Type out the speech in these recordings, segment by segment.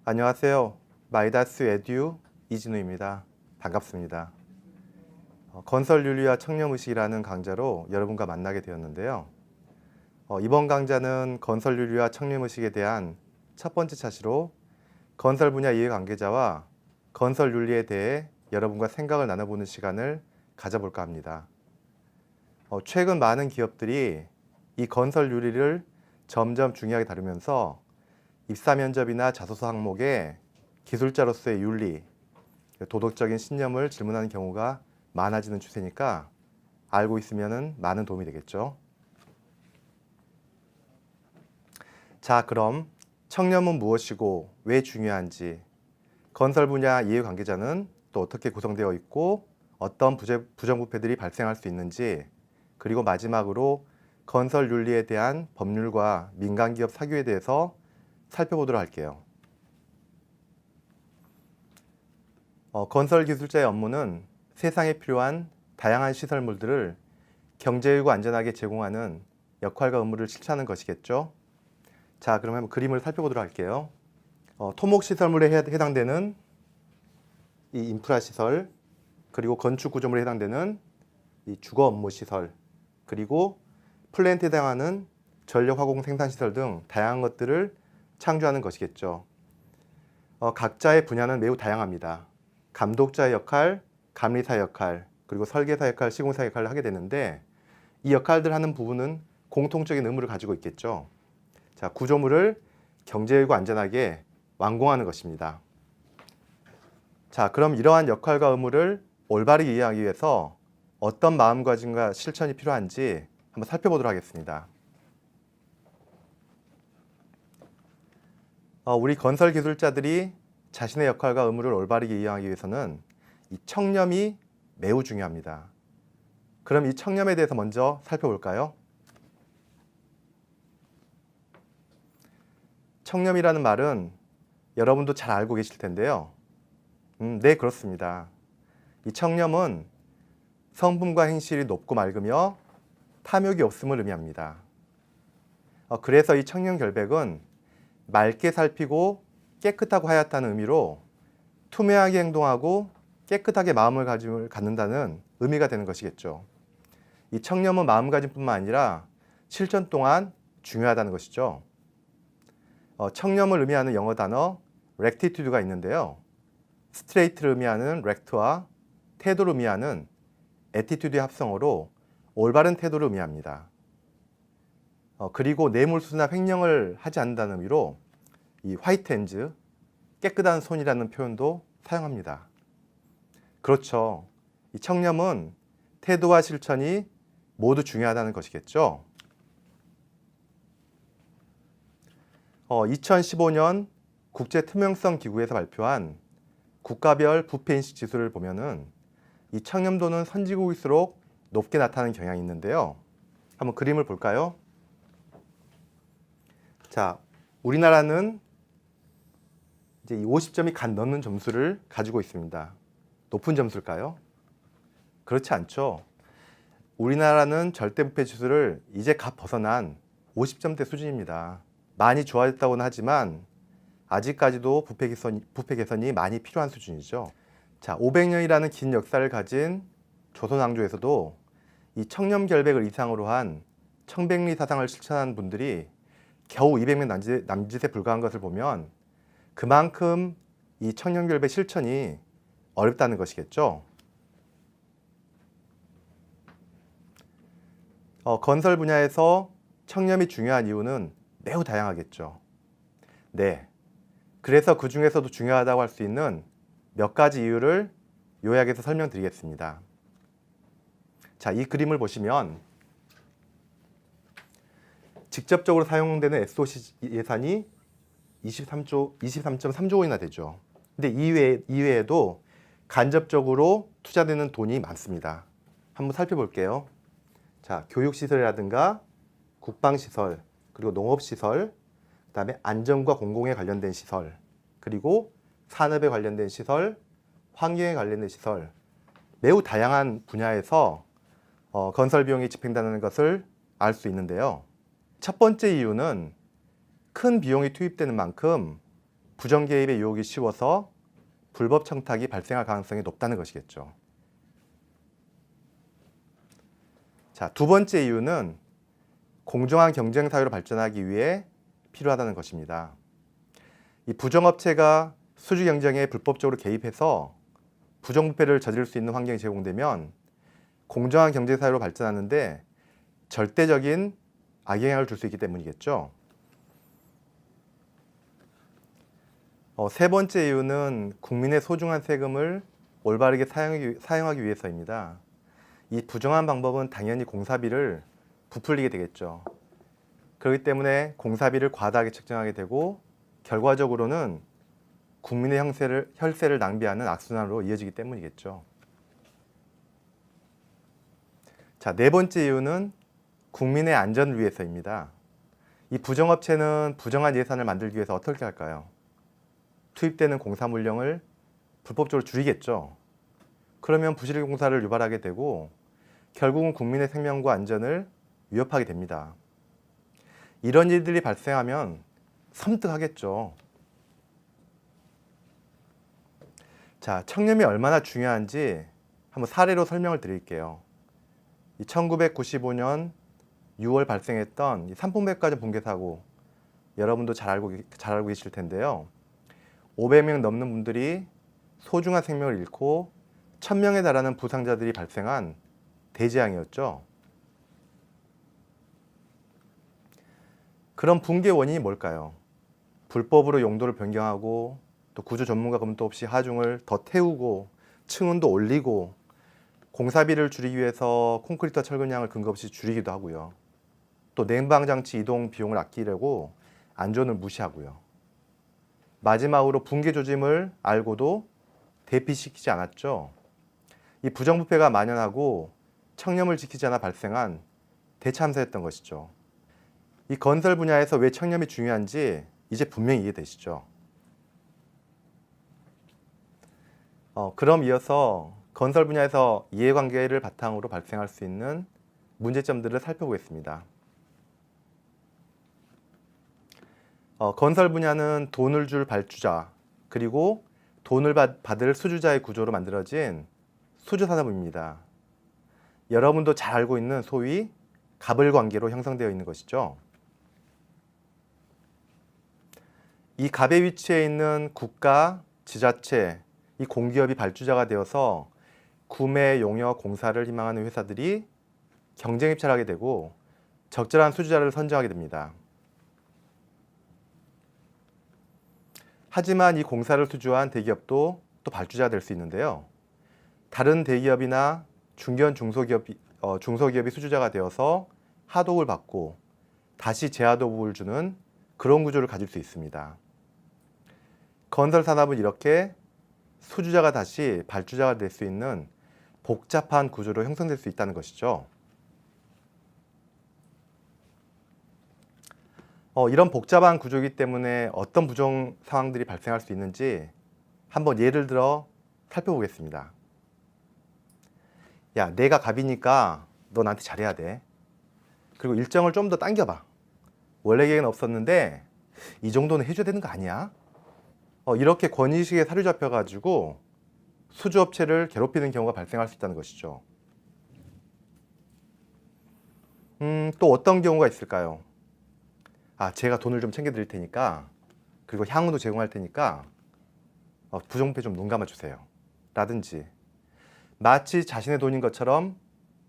안녕하세요. 마이다스 에듀 이진우입니다. 반갑습니다. 건설윤리와 청렴의식이라는 강좌로 여러분과 만나게 되었는데요. 이번 강좌는 건설윤리와 청렴의식에 대한 첫 번째 차시로 건설 분야 이해관계자와 건설윤리에 대해 여러분과 생각을 나눠보는 시간을 가져볼까 합니다. 최근 많은 기업들이 이 건설윤리를 점점 중요하게 다루면서 입사 면접이나 자소서 항목에 기술자로서의 윤리, 도덕적인 신념을 질문하는 경우가 많아지는 추세니까 알고 있으면 많은 도움이 되겠죠. 자, 그럼 청렴은 무엇이고 왜 중요한지, 건설 분야 이해관계자는 또 어떻게 구성되어 있고 어떤 부정부패들이 발생할 수 있는지, 그리고 마지막으로 건설 윤리에 대한 법률과 민간기업 사규에 대해서 살펴보도록 할게요. 건설 기술자의 업무는 세상에 필요한 다양한 시설물들을 경제이고 안전하게 제공하는 역할과 의무를 실천하는 것이겠죠. 자, 그럼 한번 그림을 살펴보도록 할게요. 토목 시설물에 해당되는 이 인프라 시설, 그리고 건축 구조물에 해당되는 이 주거 업무 시설, 그리고 플랜트에 해당하는 전력 화공 생산 시설 등 다양한 것들을 창조하는 것이겠죠. 각자의 분야는 매우 다양합니다. 감독자의 역할, 감리사의 역할, 그리고 설계사 역할, 시공사 역할을 하게 되는데 이 역할들 하는 부분은 공통적인 의무를 가지고 있겠죠. 자, 구조물을 경제이고 안전하게 완공하는 것입니다. 자, 그럼 이러한 역할과 의무를 올바르게 이해하기 위해서 어떤 마음가짐과 실천이 필요한지 한번 살펴보도록 하겠습니다. 우리 건설 기술자들이 자신의 역할과 의무를 올바르게 이해하기 위해서는 이 청렴이 매우 중요합니다. 그럼 이 청렴에 대해서 먼저 살펴볼까요? 청렴이라는 말은 여러분도 잘 알고 계실 텐데요. 네, 그렇습니다. 이 청렴은 성품과 행실이 높고 맑으며 탐욕이 없음을 의미합니다. 그래서 이 청렴 결백은 맑게 살피고 깨끗하고 하얗다는 의미로 투명하게 행동하고 깨끗하게 마음을 갖는다는 의미가 되는 것이겠죠. 이 청렴은 마음가짐뿐만 아니라 실천 또한 중요하다는 것이죠. 청렴을 의미하는 영어 단어 rectitude가 있는데요. 스트레이트를 의미하는 rect와 태도를 의미하는 attitude의 합성어로 올바른 태도를 의미합니다. 그리고 뇌물수나 횡령을 하지 않는다는 의미로 이 화이트 핸즈, 깨끗한 손이라는 표현도 사용합니다. 그렇죠. 이 청렴은 태도와 실천이 모두 중요하다는 것이겠죠. 2015년 국제투명성기구에서 발표한 국가별 부패인식 지수를 보면은 이 청렴도는 선진국일수록 높게 나타나는 경향이 있는데요. 한번 그림을 볼까요? 자, 우리나라는 이제 이 50점이 갓 넘는 점수를 가지고 있습니다. 높은 점수일까요? 그렇지 않죠. 우리나라는 절대부패 지수를 이제 갓 벗어난 50점대 수준입니다. 많이 좋아졌다고는 하지만 아직까지도 부패 개선이 많이 필요한 수준이죠. 자, 500년이라는 긴 역사를 가진 조선 왕조에서도 이 청렴 결백을 이상으로 한 청백리 사상을 실천한 분들이 겨우 200명 남짓에 불과한 것을 보면 그만큼 이 청렴 결백 실천이 어렵다는 것이겠죠. 건설 분야에서 청렴이 중요한 이유는 매우 다양하겠죠. 네, 그래서 그 중에서도 중요하다고 할 수 있는 몇 가지 이유를 요약해서 설명드리겠습니다. 자, 이 그림을 보시면 직접적으로 사용되는 SOC 예산이 23.3조 원이나 되죠. 근데 이외에도 간접적으로 투자되는 돈이 많습니다. 한번 살펴볼게요. 자, 교육시설이라든가 국방시설, 그리고 농업시설, 그 다음에 안전과 공공에 관련된 시설, 그리고 산업에 관련된 시설, 환경에 관련된 시설, 매우 다양한 분야에서 건설 비용이 집행된다는 것을 알 수 있는데요. 첫 번째 이유는 큰 비용이 투입되는 만큼 부정 개입의 유혹이 쉬워서 불법 청탁이 발생할 가능성이 높다는 것이겠죠. 자, 두 번째 이유는 공정한 경쟁 사회로 발전하기 위해 필요하다는 것입니다. 이 부정업체가 수주 경쟁에 불법적으로 개입해서 부정부패를 저지를 수 있는 환경이 제공되면 공정한 경제 사회로 발전하는데 절대적인 악영향을 줄 수 있기 때문이겠죠. 세 번째 이유는 국민의 소중한 세금을 올바르게 사용하기 위해서입니다. 이 부정한 방법은 당연히 공사비를 부풀리게 되겠죠. 그렇기 때문에 공사비를 과다하게 책정하게 되고 결과적으로는 국민의 혈세를 낭비하는 악순환으로 이어지기 때문이겠죠. 자, 네 번째 이유는 국민의 안전을 위해서입니다. 이 부정업체는 부정한 예산을 만들기 위해서 어떻게 할까요? 투입되는 공사 물량을 불법적으로 줄이겠죠. 그러면 부실 공사를 유발하게 되고 결국은 국민의 생명과 안전을 위협하게 됩니다. 이런 일들이 발생하면 섬뜩하겠죠. 자, 청렴이 얼마나 중요한지 한번 사례로 설명을 드릴게요. 1995년 6월 발생했던 삼풍백화점 붕괴 사고, 여러분도 잘 알고 계실 텐데요. 500명 넘는 분들이 소중한 생명을 잃고 1000명에 달하는 부상자들이 발생한 대재앙이었죠. 그럼 붕괴 원인이 뭘까요? 불법으로 용도를 변경하고 또 구조 전문가 검토 없이 하중을 더 태우고 층온도 올리고 공사비를 줄이기 위해서 콘크리트와 철근량을 근거 없이 줄이기도 하고요. 또 냉방장치 이동 비용을 아끼려고 안전을 무시하고요. 마지막으로 붕괴 조짐을 알고도 대피시키지 않았죠. 이 부정부패가 만연하고 청렴을 지키지 않아 발생한 대참사였던 것이죠. 이 건설 분야에서 왜 청렴이 중요한지 이제 분명히 이해되시죠. 그럼 이어서 건설 분야에서 이해관계를 바탕으로 발생할 수 있는 문제점들을 살펴보겠습니다. 건설 분야는 돈을 줄 발주자 그리고 돈을 받을 수주자의 구조로 만들어진 수주산업입니다. 여러분도 잘 알고 있는 소위 갑을관계로 형성되어 있는 것이죠. 이 갑의 위치에 있는 국가, 지자체, 이 공기업이 발주자가 되어서 구매, 용역, 공사를 희망하는 회사들이 경쟁 입찰을 하게 되고 적절한 수주자를 선정하게 됩니다. 하지만 이 공사를 수주한 대기업도 또 발주자가 될 수 있는데요. 다른 대기업이나 중소기업이 수주자가 되어서 하도급을 받고 다시 재하도급을 주는 그런 구조를 가질 수 있습니다. 건설 산업은 이렇게 수주자가 다시 발주자가 될 수 있는 복잡한 구조로 형성될 수 있다는 것이죠. 이런 복잡한 구조이기 때문에 어떤 부정 상황들이 발생할 수 있는지 한번 예를 들어 살펴보겠습니다. 야, 내가 갑이니까 너 나한테 잘해야 돼. 그리고 일정을 좀 더 당겨봐. 원래 계획은 없었는데 이 정도는 해줘야 되는 거 아니야? 이렇게 권위의식에 사로잡혀가지고 수주업체를 괴롭히는 경우가 발생할 수 있다는 것이죠. 또 어떤 경우가 있을까요? 제가 돈을 좀 챙겨드릴 테니까 그리고 향후도 제공할 테니까 부정부패 좀 눈 감아주세요. 라든지 마치 자신의 돈인 것처럼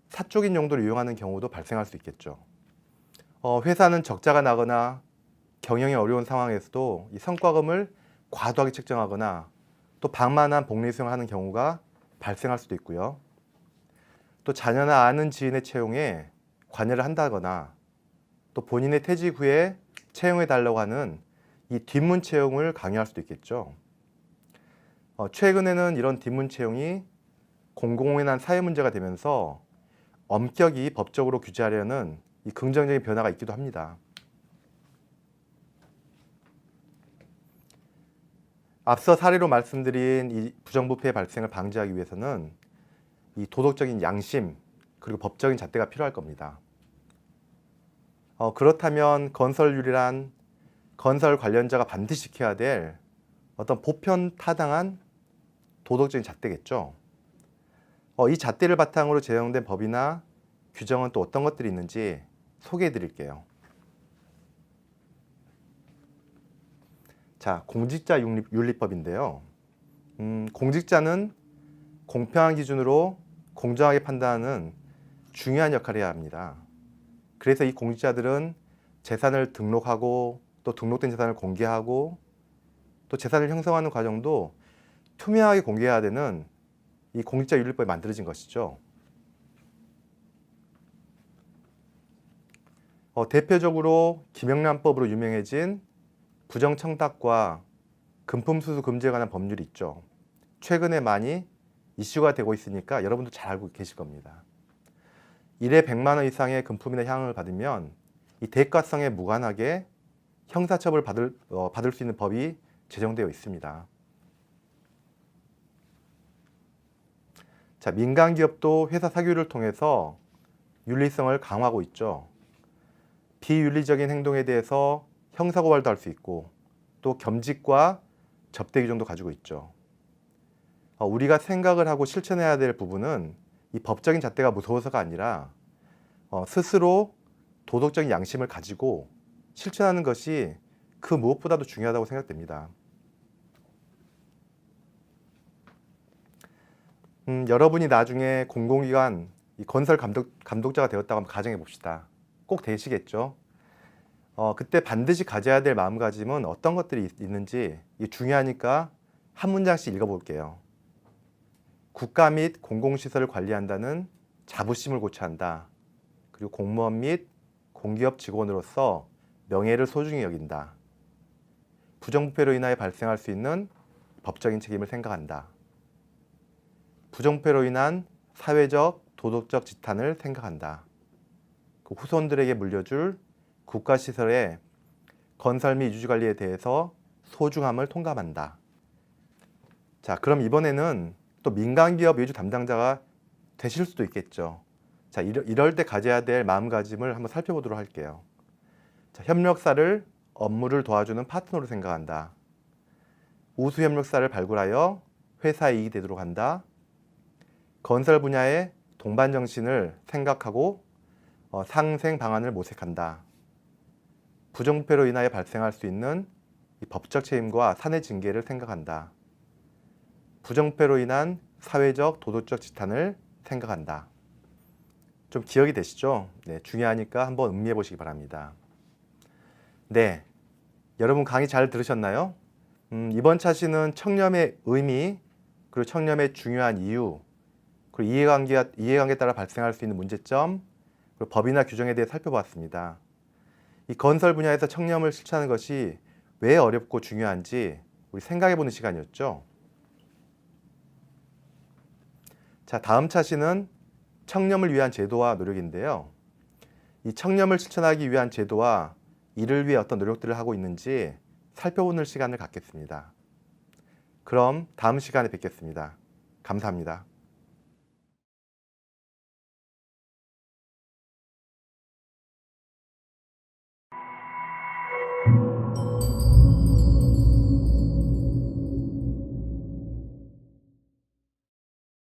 사적인 용도로 이용하는 경우도 발생할 수 있겠죠. 회사는 적자가 나거나 경영이 어려운 상황에서도 이 성과금을 과도하게 책정하거나 또 방만한 복리 수용을 하는 경우가 발생할 수도 있고요. 또 자녀나 아는 지인의 채용에 관여를 한다거나 또 본인의 퇴직 후에 채용해 달라고 하는 이 뒷문 채용을 강요할 수도 있겠죠. 최근에는 이런 뒷문 채용이 공공연한 사회 문제가 되면서 엄격히 법적으로 규제하려는 이 긍정적인 변화가 있기도 합니다. 앞서 사례로 말씀드린 이 부정부패 발생을 방지하기 위해서는 이 도덕적인 양심 그리고 법적인 잣대가 필요할 겁니다. 그렇다면 건설율이란 건설 관련자가 반드시 지켜야 될 어떤 보편타당한 도덕적인 잣대겠죠. 이 잣대를 바탕으로 제정된 법이나 규정은 또 어떤 것들이 있는지 소개해 드릴게요. 자, 공직자 윤리법인데요. 공직자는 공평한 기준으로 공정하게 판단하는 중요한 역할을 해야 합니다. 그래서 이 공직자들은 재산을 등록하고 또 등록된 재산을 공개하고 또 재산을 형성하는 과정도 투명하게 공개해야 되는 이 공직자 윤리법이 만들어진 것이죠. 대표적으로 김영란법으로 유명해진 부정청탁과 금품수수 금지에 관한 법률이 있죠. 최근에 많이 이슈가 되고 있으니까 여러분도 잘 알고 계실 겁니다. 1회 100만 원 이상의 금품이나 향응을 받으면 이 대가성에 무관하게 형사처벌을 받을 수 있는 법이 제정되어 있습니다. 자, 민간 기업도 회사 사규를 통해서 윤리성을 강화하고 있죠. 비윤리적인 행동에 대해서 형사고발도 할 수 있고 또 겸직과 접대 규정도 가지고 있죠. 우리가 생각을 하고 실천해야 될 부분은 이 법적인 잣대가 무서워서가 아니라 스스로 도덕적인 양심을 가지고 실천하는 것이 그 무엇보다도 중요하다고 생각됩니다. 여러분이 나중에 공공기관 건설 감독자가 되었다고 한번 가정해 봅시다. 꼭 되시겠죠? 그때 반드시 가져야 될 마음가짐은 어떤 것들이 있는지 중요하니까 한 문장씩 읽어볼게요. 국가 및 공공시설을 관리한다는 자부심을 고취한다. 그리고 공무원 및 공기업 직원으로서 명예를 소중히 여긴다. 부정부패로 인하여 발생할 수 있는 법적인 책임을 생각한다. 부정부패로 인한 사회적, 도덕적 지탄을 생각한다. 그 후손들에게 물려줄 국가시설의 건설 및 유지관리에 대해서 소중함을 통감한다. 자, 그럼 이번에는 또 민간기업 외주 담당자가 되실 수도 있겠죠. 자, 이럴 때 가져야 될 마음가짐을 한번 살펴보도록 할게요. 자, 협력사를 업무를 도와주는 파트너로 생각한다. 우수 협력사를 발굴하여 회사 이익이 되도록 한다. 건설 분야의 동반 정신을 생각하고 상생 방안을 모색한다. 부정부패로 인하여 발생할 수 있는 법적 책임과 사내 징계를 생각한다. 부정부패로 인한 사회적, 도덕적 지탄을 생각한다. 좀 기억이 되시죠? 네, 중요하니까 한번 음미해 보시기 바랍니다. 네, 여러분 강의 잘 들으셨나요? 이번 차시는 청렴의 의미, 그리고 청렴의 중요한 이유, 그리고 이해관계에 따라 발생할 수 있는 문제점, 그리고 법이나 규정에 대해 살펴봤습니다. 이 건설 분야에서 청렴을 실천하는 것이 왜 어렵고 중요한지 우리 생각해보는 시간이었죠. 자, 다음 차시는 청렴을 위한 제도와 노력인데요. 이 청렴을 실천하기 위한 제도와 이를 위해 어떤 노력들을 하고 있는지 살펴보는 시간을 갖겠습니다. 그럼 다음 시간에 뵙겠습니다. 감사합니다.